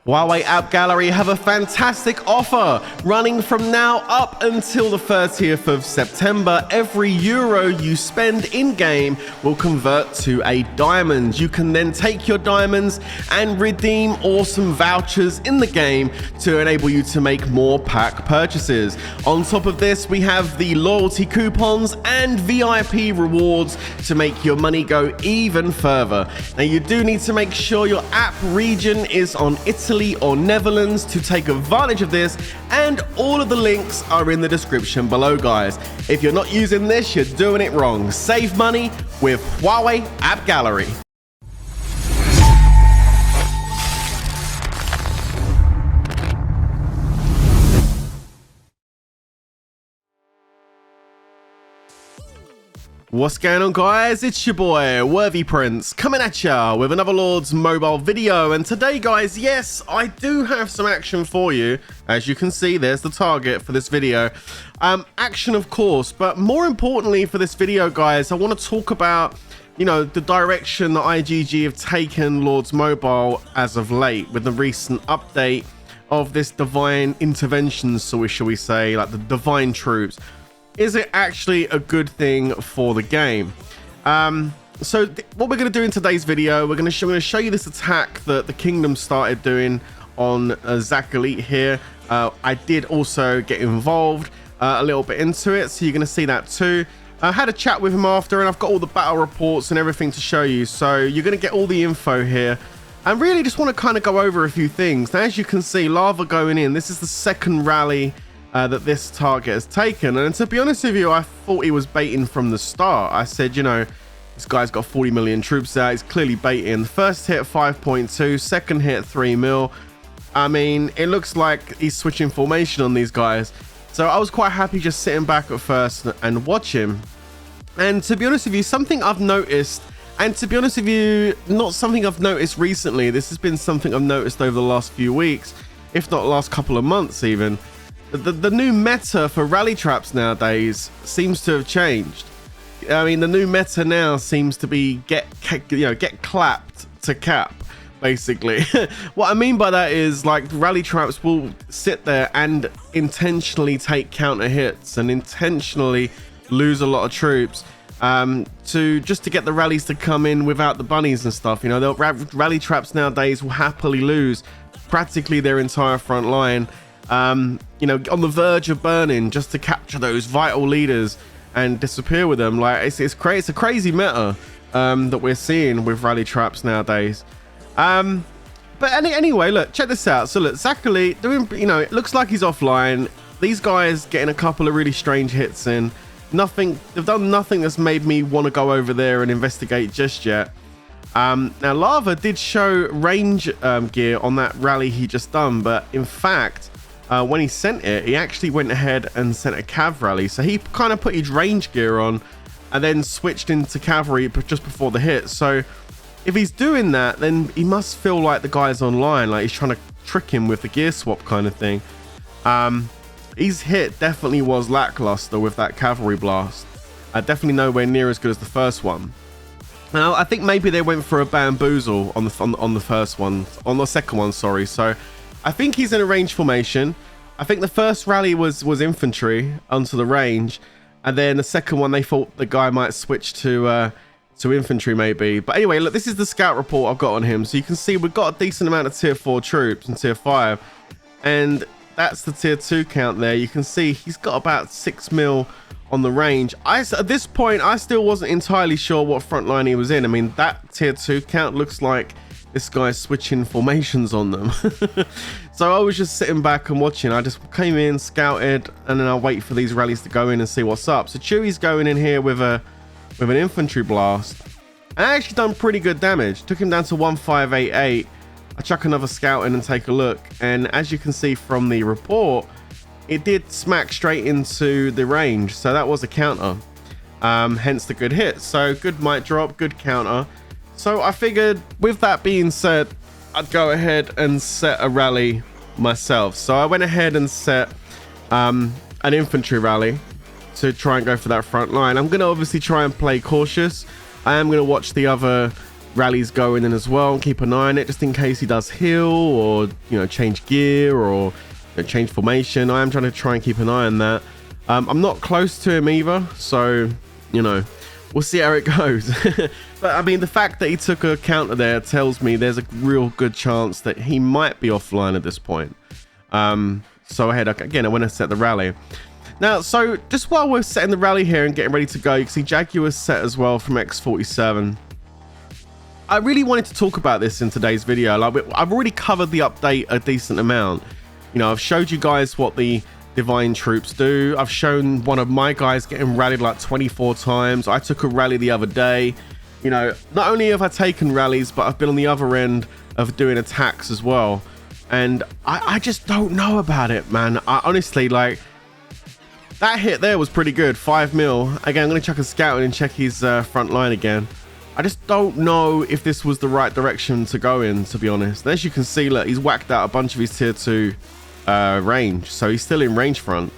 Huawei App Gallery have a fantastic offer running from now up until the 30th of September. Every euro you spend in-game will convert to a diamond. You can then take your diamonds and redeem awesome vouchers in the game to enable you to make more pack purchases. On top of this, we have the loyalty coupons and VIP rewards to make your money go even further. Now, you do need to make sure your app region is on Italy or Netherlands to take advantage of this, and all of the links are in the description below, guys. If you're not using this, you're doing it wrong. Save money with Huawei App Gallery. What's going on, guys? It's your boy Worthy Prince coming at ya with another Lords mobile video. And today, guys, yes, I do have some action for you. As you can see, there's the target for this video. Action, of course, but more importantly for this video, guys, I want to talk about, you know, the direction that IGG have taken Lords mobile as of late with the recent update of this divine intervention, so shall we say, like the divine troops. Is it actually a good thing for the game? So what we're going to do in today's video, we're going to show you this attack that the kingdom started doing on Zach Elite here. I did also get involved a little bit into it, so you're going to see that too. I had a chat with him after, and I've got all the battle reports and everything to show you, so you're going to get all the info here. And really just want to kind of go over a few things. Now, as you can see, lava going in, this is the second rally that this target has taken, and to be honest with you, I thought he was baiting from the start. I said, you know, this guy's got 40 million troops out, he's clearly baiting. First hit 5.2, second hit 3 mil. I mean, it looks like he's switching formation on these guys, so I was quite happy just sitting back at first and watch him. And to be honest with you, something I've noticed, and to be honest with you, not something I've noticed recently, this has been something I've noticed over the last few weeks, if not last couple of months even. The new meta for rally traps nowadays seems to have changed. I mean, the new meta now seems to be get clapped to cap, basically. What I mean by that is, like, rally traps will sit there and intentionally take counter hits and intentionally lose a lot of troops to get the rallies to come in without the bunnies and stuff. You know, the rally traps nowadays will happily lose practically their entire front line. You know, on the verge of burning just to capture those vital leaders and disappear with them. Like, it's a crazy meta that we're seeing with rally traps nowadays. But anyway, look, check this out. So look, Zach Elite doing, you know, it looks like he's offline. These guys getting a couple of really strange hits in. They've done nothing that's made me want to go over there and investigate just yet. Now, Lava did show range gear on that rally he just done, but in fact, when he sent it, he actually went ahead and sent a cav rally. So he kind of put his range gear on and then switched into cavalry just before the hit. So if he's doing that, then he must feel like the guy's online, like he's trying to trick him with the gear swap kind of thing. His hit definitely was lackluster with that cavalry blast. Definitely nowhere near as good as the first one. Now, I think maybe they went for a bamboozle on the first one, on the second one, sorry. So I think he's in a range formation. I think the first rally was infantry onto the range, and then the second one they thought the guy might switch to infantry maybe. But anyway, look, this is the scout report I've got on him. So you can see we've got a decent amount of tier 4 troops and tier 5, and that's the tier 2 count there. You can see he's got about 6 mil on the range. At this point, I still wasn't entirely sure what front line he was in. I mean, that tier 2 count looks like this guy's switching formations on them. So I was just sitting back and watching. I just came in, scouted, and then I'll wait for these rallies to go in and see what's up. So Chewie's going in here with an infantry blast. I actually done pretty good damage. Took him down to 1588. I chuck another scout in and take a look. And as you can see from the report, it did smack straight into the range. So that was a counter. Hence the good hit. So good might drop, good counter. So I figured, with that being said, I'd go ahead and set a rally myself. So I went ahead and set an infantry rally to try and go for that front line. I'm going to obviously try and play cautious. I am going to watch the other rallies going in as well, and keep an eye on it just in case he does heal or, you know, change gear or, you know, change formation. I am trying to keep an eye on that. I'm not close to him either, so, you know, we'll see how it goes. But I mean, the fact that he took a counter there tells me there's a real good chance that he might be offline at this point. So ahead again, I want to set the rally now. So just while we're setting the rally here and getting ready to go, you can see Jaguar's set as well from X47. I really wanted to talk about this in today's video. Like, I've already covered the update a decent amount. You know, I've showed you guys what the divine troops do. I've shown one of my guys getting rallied like 24 times. I took a rally the other day. You know, not only have I taken rallies, but I've been on the other end of doing attacks as well. And I just don't know about it, man. I honestly, like, that hit there was pretty good. 5 mil. Again, I'm going to chuck a scout and check his front line again. I just don't know if this was the right direction to go in, to be honest. And as you can see, look, he's whacked out a bunch of his tier 2 range. So he's still in range front.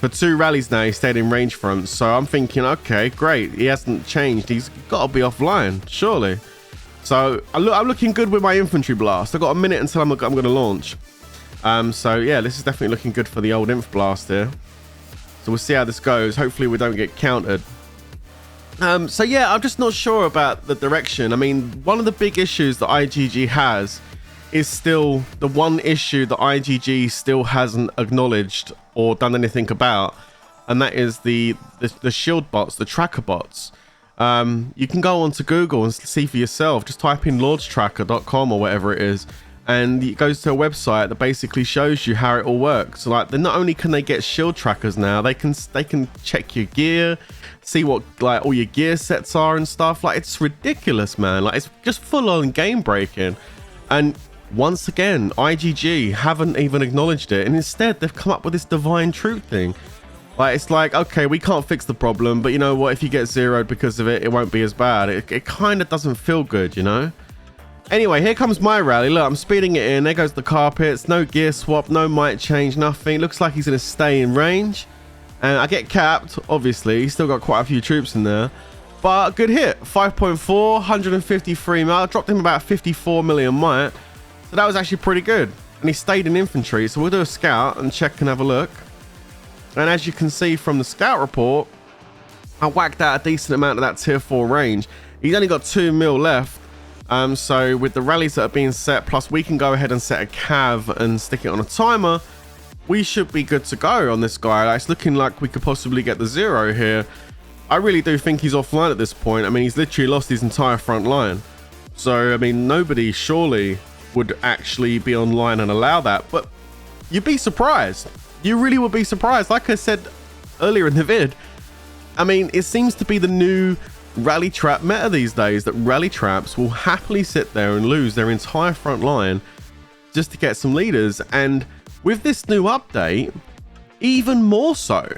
For 2 rallies now, he stayed in range front. So I'm thinking, okay, great. He hasn't changed. He's got to be offline, surely. So I'm looking good with my infantry blast. I've got a minute until I'm going to launch. So yeah, this is definitely looking good for the old inf blast here. So we'll see how this goes. Hopefully we don't get countered. So yeah, I'm just not sure about the direction. I mean, one of the big issues that IGG has is still the one issue that IGG still hasn't acknowledged or done anything about, and that is the shield bots, the tracker bots. You can go onto Google and see for yourself. Just type in lordstracker.com or whatever it is, and it goes to a website that basically shows you how it all works. So like, not only can they get shield trackers now, they can check your gear, see what like all your gear sets are and stuff. Like, it's ridiculous, man. Like, it's just full on game breaking. And once again, IGG haven't even acknowledged it, and instead they've come up with this divine truth thing. Like, it's like, okay, we can't fix the problem, but you know what, if you get zeroed because of it, it won't be as bad. It kind of doesn't feel good, you know. Anyway, here comes my rally. Look, I'm speeding it in. There goes the carpets. No gear swap, no might change, nothing. Looks like he's going to stay in range. And I get capped, obviously. He's still got quite a few troops in there. But good hit. 5.4, 153 mil. I dropped him about 54 million might. So that was actually pretty good. And he stayed in infantry. So we'll do a scout and check and have a look. And as you can see from the scout report, I whacked out a decent amount of that tier 4 range. He's only got 2 mil left. So with the rallies that are being set, plus we can go ahead and set a cav and stick it on a timer, we should be good to go on this guy. Like, it's looking like we could possibly get the 0 here. I really do think he's offline at this point. I mean, he's literally lost his entire front line. So, I mean, nobody surely would actually be online and allow that. But you'd be surprised. You really would be surprised. Like I said earlier in the vid, I mean, it seems to be the new rally trap meta these days, that rally traps will happily sit there and lose their entire front line just to get some leaders. And with this new update, even more so.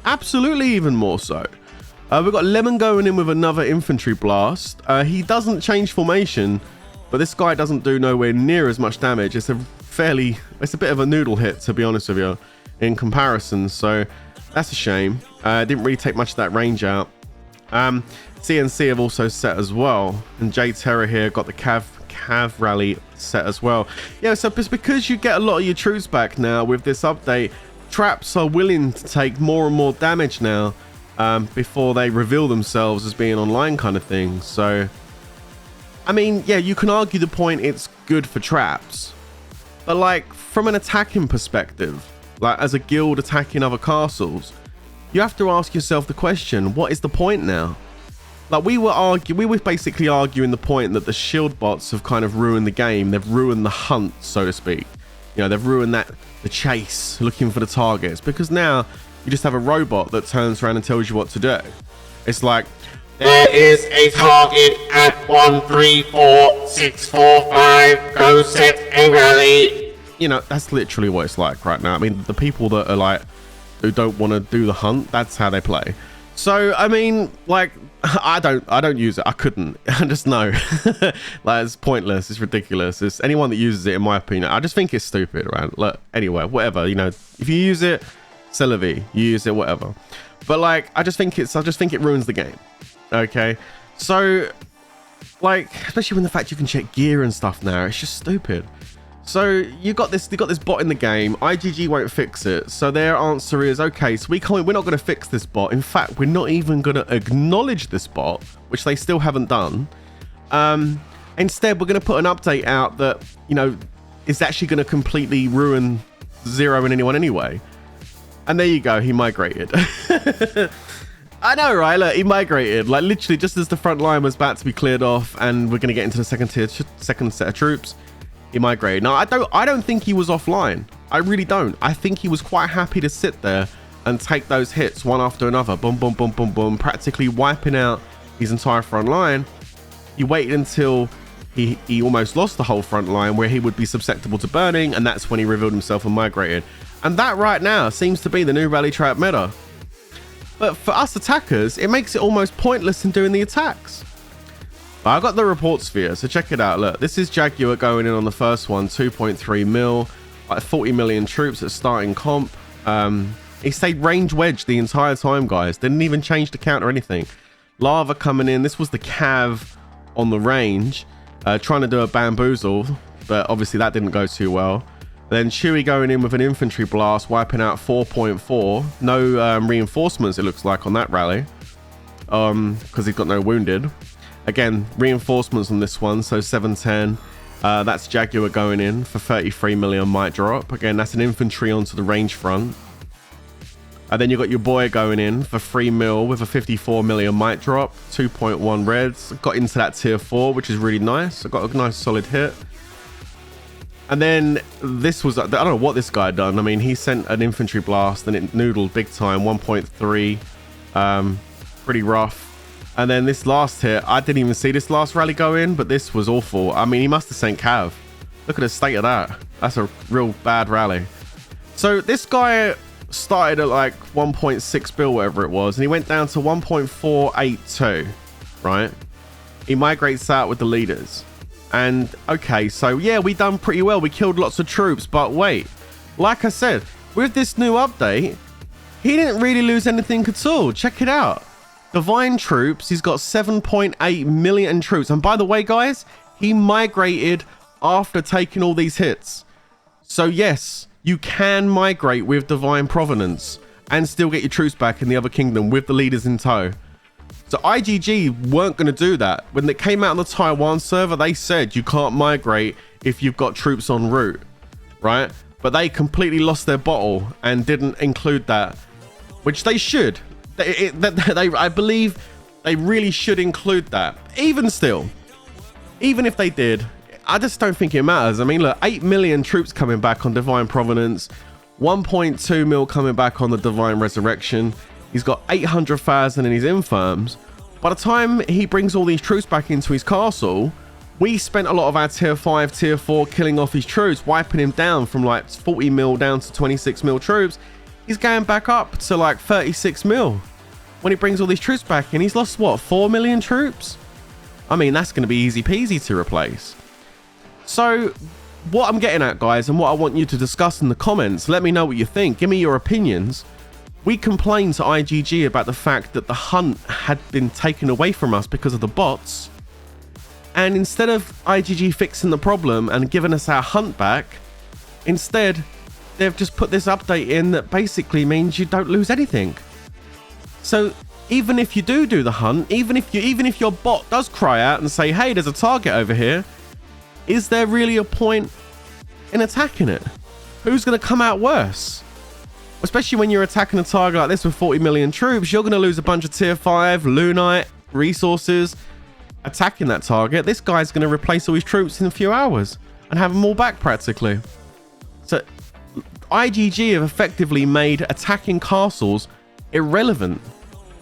Absolutely even more so. We've got Lemon going in with another infantry blast. He doesn't change formation, but this guy doesn't do nowhere near as much damage. It's a bit of a noodle hit, to be honest with you, in comparison. So that's a shame. Didn't really take much of that range out. CNC have also set as well, and J Terror here got the cav rally set as well. Yeah, so it's because you get a lot of your troops back now with this update. Traps are willing to take more and more damage now, before they reveal themselves as being online kind of thing. So I mean, yeah, you can argue the point it's good for traps, but like, from an attacking perspective, like as a guild attacking other castles, you have to ask yourself the question, what is the point now? Like, we were basically arguing the point that the shield bots have kind of ruined the game. They've ruined the hunt, so to speak. You know, they've ruined the chase, looking for the targets, because now you just have a robot that turns around and tells you what to do. It's like, there is a target at 134645. Go set a rally. You know, that's literally what it's like right now. I mean, the people that are like, who don't want to do the hunt, that's how they play. So I mean, like, I don't use it. I couldn't. I just know. Like, it's pointless. It's ridiculous. It's anyone that uses it, in my opinion, I just think it's stupid, right? Look, anyway, whatever, you know, if you use it, c'est la vie. You use it, whatever. But like, I just think it ruins the game. Okay, so Like, especially when the fact you can check gear and stuff now, it's just stupid. So you got this bot in the game. IGG won't fix it. So their answer is, okay, so we're not going to fix this bot. In fact, we're not even going to acknowledge this bot, which they still haven't done. Instead, we're going to put an update out that, you know, is actually going to completely ruin Zero and anyone anyway. And there you go, he migrated. I know, right? Look, he migrated, like literally just as the front line was about to be cleared off and we're going to get into the second set of troops, he migrated. Now, I don't think he was offline. I really don't. I think he was quite happy to sit there and take those hits one after another. Boom, boom, boom, boom, boom, practically wiping out his entire front line. He waited until he almost lost the whole front line where he would be susceptible to burning, and that's when he revealed himself and migrated. And that right now seems to be the new rally trap meta. But for us attackers, it makes it almost pointless in doing the attacks. But I got the reports for you, so check it out. Look, this is Jaguar going in on the first one, 2.3 mil, like 40 million troops at starting comp. He stayed range wedge the entire time, guys. Didn't even change the count or anything. Lava coming in. This was the Cav on the range, trying to do a bamboozle, but obviously that didn't go too well. Then Chewie going in with an infantry blast, wiping out 4.4. No reinforcements, it looks like, on that rally, because he's got no wounded. Again, reinforcements on this one, so 710. That's Jaguar going in for 33 million might drop. Again, that's an infantry onto the range front. And then you got your boy going in for 3 mil with a 54 million might drop, 2.1 reds. Got into that tier 4, which is really nice. I got a nice solid hit. And then this was, I don't know what this guy done. I mean, he sent an infantry blast and it noodled big time, 1.3, pretty rough. And then this last hit, I didn't even see this last rally go in, but this was awful. I mean, he must have sent Cav. Look at the state of that. That's a real bad rally. So this guy started at like 1.6 bill, whatever it was, and he went down to 1.482, right? He migrates out with the leaders. And okay, so yeah, we done pretty well. We killed lots of troops, but wait, like I said, with this new update, he didn't really lose anything at all. Check it out. Divine troops, he's got 7.8 million troops. And by the way, guys, he migrated after taking all these hits. So yes, you can migrate with Divine Provenance and still get your troops back in the other kingdom with the leaders in tow. So IGG weren't going to do that. When they came out on the Taiwan server, they said you can't migrate if you've got troops en route, right? But they completely lost their bottle and didn't include that, which they should. I believe they really should include that. Even still, even if they did, I just don't think it matters. I mean, look, 8 million troops coming back on Divine Provenance, 1.2 mil coming back on the Divine Resurrection. He's got 800,000 in his infirms. By the time he brings all these troops back into his castle, we spent a lot of our tier 5, tier 4 killing off his troops, wiping him down from like 40 mil down to 26 mil troops. He's going back up to like 36 mil when he brings all these troops back in. He's lost, what, 4 million troops? I mean, that's going to be easy peasy to replace. So what I'm getting at, guys, and what I want you to discuss in the comments, let me know what you think. Give me your opinions. We complained to IGG about the fact that the hunt had been taken away from us because of the bots. And instead of IGG fixing the problem and giving us our hunt back, instead, they've just put this update in that basically means you don't lose anything. So even if you do the hunt, even if your bot does cry out and say, hey, there's a target over here, is there really a point in attacking it? Who's going to come out worse? Especially when you're attacking a target like this with 40 million troops, you're going to lose a bunch of tier 5, Lunite, resources, attacking that target. This guy's going to replace all his troops in a few hours and have them all back practically. So IGG have effectively made attacking castles irrelevant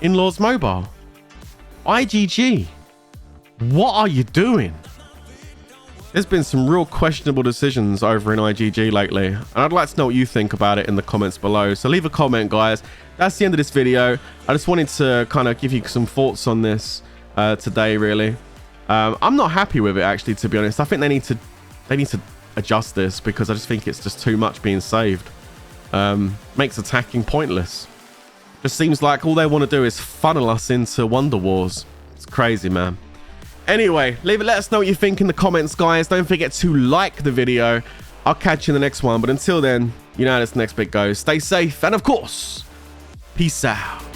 in Lords Mobile. IGG, what are you doing? There's been some real questionable decisions over in IGG lately, and I'd like to know what you think about it in the comments below. So leave a comment, guys. That's the end of this video. I just wanted to kind of give you some thoughts on this today, really. I'm not happy with it, actually, to be honest. I think they need to adjust this because I just think it's just too much being saved. Makes attacking pointless. Just seems like all they want to do is funnel us into Wonder Wars. It's crazy, man. Anyway, let us know what you think in the comments, guys. Don't forget to like the video. I'll catch you in the next one. But until then, you know how this next bit goes. Stay safe. And of course, peace out.